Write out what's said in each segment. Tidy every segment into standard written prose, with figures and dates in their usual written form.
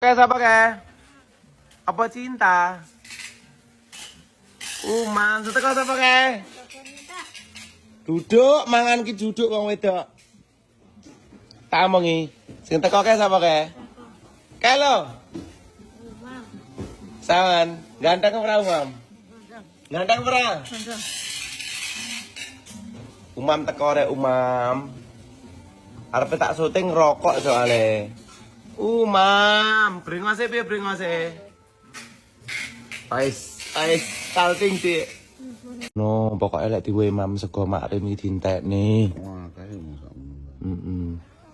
Kayak siapa kayak? Apa cinta? Man, seteka siapa kayak? Duduk, mangan ki duduk wong wedok. Tak omongi. Sing teko kayak siapa kayak? Kayak lo? Sawan, ganteng ora Umam? Ganteng ora? Umam teko rek Umam. Arepe tak syuting rokok soalnya. Umam, brengose piye brengose? Ais salting sih. No, pokoknya lek diwe Mam sego makrim iki dintekne. Wah, kae mosok.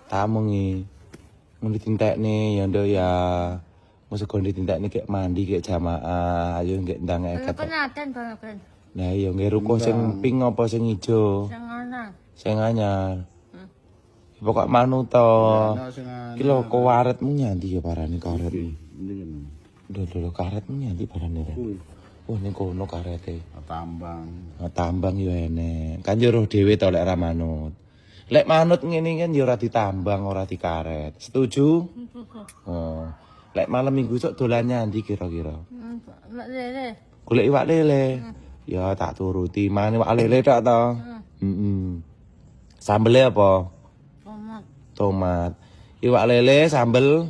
Tamungi. Mun ditintekne ya ndo ya. Mosok sego ditintekne kayak mandi kayak jamaah. Ayo nggih ndang eket. Kenaten banget. Nah, iya nggih ruko sing pink apa sing ijo? Sing ana. Sing anyar. Pokok manut to. Iki lho karetmu nyanti ya parane karet. Lho karetmu nyanti parane. Oh ning kono karete. Tambang. Tambang yo enek. Kan yo roh dhewe to lek ra manut. Lek manut ngene kan yo ora ditambang, ora dikaret. Setuju? Oh. Lek malam minggu sok dolan nyandi kira-kira. Mak lele. Golek iwak lele. Ya tak turuti. Mane iwak lele tok to. Sambele apa? Tomat. Iwak lele sambel.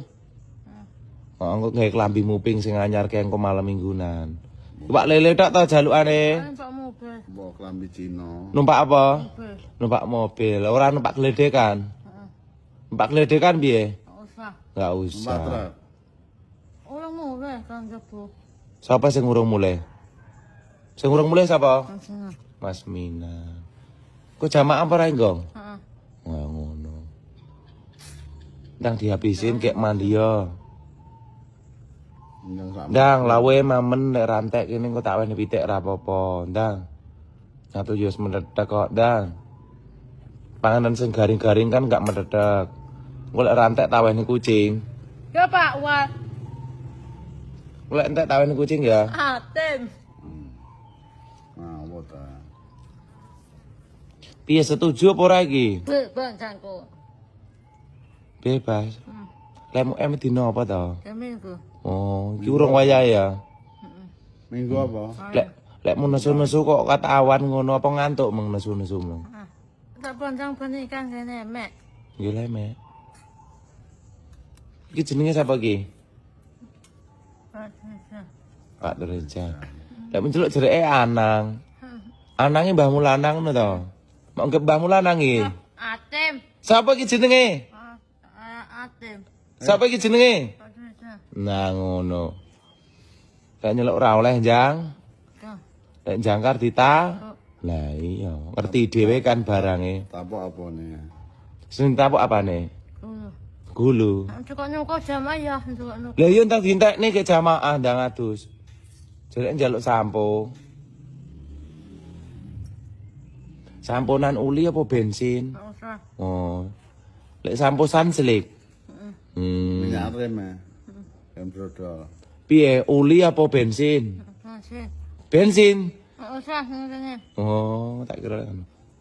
Engko gawe klambi muping sing anyar ke engko malam minggunan. Iwak lele tok to jalukane. Numpak mobil. Mbok klambi Cina. Numpak apa? Mobil. Numpak mobil. Ora numpak gledekan. Numpak gledekan piye? Usah. Enggak Numpak usah. truk. Orang mulai kan jebu. Siapa sing urung mulai? Sing urung mulai siapa? Langsung. Mas Mina. Kok jamaah apa ra enggong? Heeh. Wah ngono. Ndang dihabisin kayak mandi yo. Yang sak. Ndang lawe mamen nek rantek kene kok tak wene pitik ra apa-apa, ndang. Satu yo mendadak kok, ndang. Panganan sing garing-garing kan gak mendadak. Golek rantek tak wene kucing. Ya Pak Wat. Golek entek tak wene kucing ya. Atem. Nah, apa ta? Piye setuju apa ora iki? Bangku. Bebas. Lemu dino apa to? Seminggu. Oh, iki urung wayahe ya. Minggu apa? Lek mun nesu-nesu kok kata awan ngono apa ngantuk meng nesu-nesu meng. Tak boncang pernikahan kene mek. Nggih le, Mek. Iki jenenge sapa iki? Pak Dereja. Lek menceluk jereke Anang. Anange Mbahmu Lanang ngono to. Mau ke Mbahmu Lanang iki. Atem. Sapa iki jenenge? Atem. Sapa iki jenenge? Nah ngono. Lek nyeluk ora oleh, Jang. Lek jangkar dita. Lah iya, ngerti dhewe kan barange. Tapok apa nih? Sing tapuk apane? Gulu. Cukup nyukup jamaah ya. Cukup nyukup. Lah iya entar dintekne ke jamaah ndang adus. Jelek njaluk sampo. Samponan uli apa bensin? Usah. Oh. Lek sampo Sunsilk. Minyak rem ya. Rem brodol. Piye, uli apa bensin? Masih. Bensin. Usah ngene. Oh, tak kira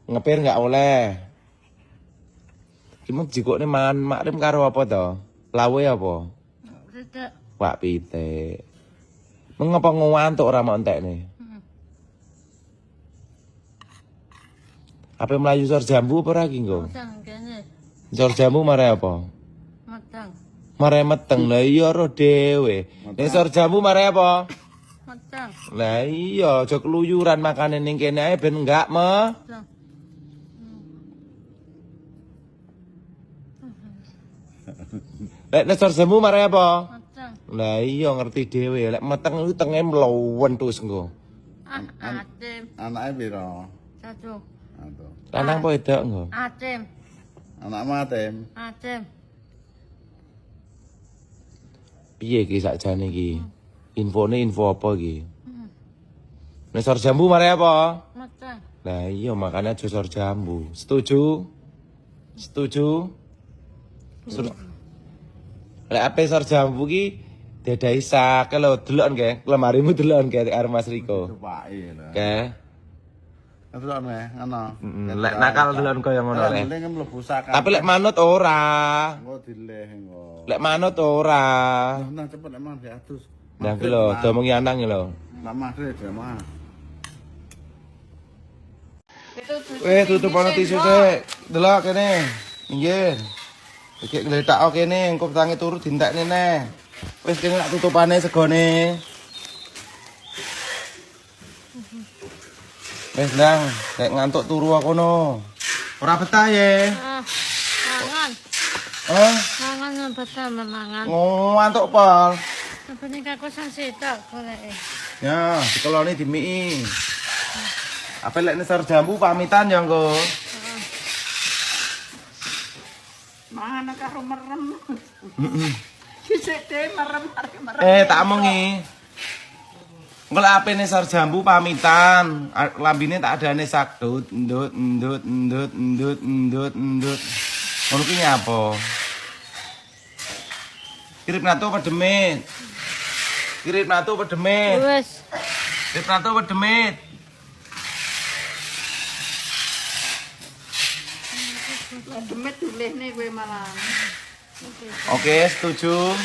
ngepir enggak oleh. Gimana jikokne mangan makrem karo apa to? Lawe apa? Tidak. Wak pitik. Mengapa ngantuk ora mau entekne? Apa melayu sor jambu apa lagi nggo? Usah kene. Sor jambu mare apa? Matang. Mare meteng. Lah iya roh dhewe. Nek sor jambu mare apa? Matang. Lah iya aja keluyuran makane ning kene ae ben enggak me. Matang. Lek sor jambu mare apa? Matang. Lah iya ngerti dhewe. Lek meteng iku tenge mlawan terus engko. Atem. Anaknya piro? Satu. Aduh. Lanang apa wedok engko? Atem. Anak matem. Atem. Piye iki sakjane iki? Infone info apa iki? Nek sor jambu mare apa? Matang. Lah iya makanya aja sor jambu. Setuju? Setuju? Lek ape sor jambu ki dedai sak lho delok nggih. Lemarimu delok nggih karo Mas Riko. Cepake lho. Oke. Ngedelok nih, ngono. Lek nakal delon kaya ngono lek. Ning mlebu sakan. Tapi lek manut ora. Engko dileh engko. Lek manut ora. Nah, cepet lek mang diadus. Nah ki lho, domong yanang ki lho. Lah maghrib ya, Mas. Tutup ana tisu sik. Delok kene. Inggih. Iki gletak kene, engko tangi turu dientekne neh. Wis kene lak tutupane segone. Wis ndang, nek ngantuk turu aku kono. Ora betah ye. Mangan. Hah? Mangan betul memangan. Ngantuk pol. Apa nih aku sang sitok golek. Ya, dikeloni dimiki. Apa lek nesar jambu pamitan ya engko. Mangan karo merem. Sisik dhewe merem. Tak omongi. Engko lek ape nesar jambu pamitan, lambine tak adane sakdut, ndut. Ngono ki nyapa? Kirip nato apa demit? Kirip nato apa demit? Wes. Kirip nato apa demit? Lah demet dolehne kowe malah. Oke, setuju.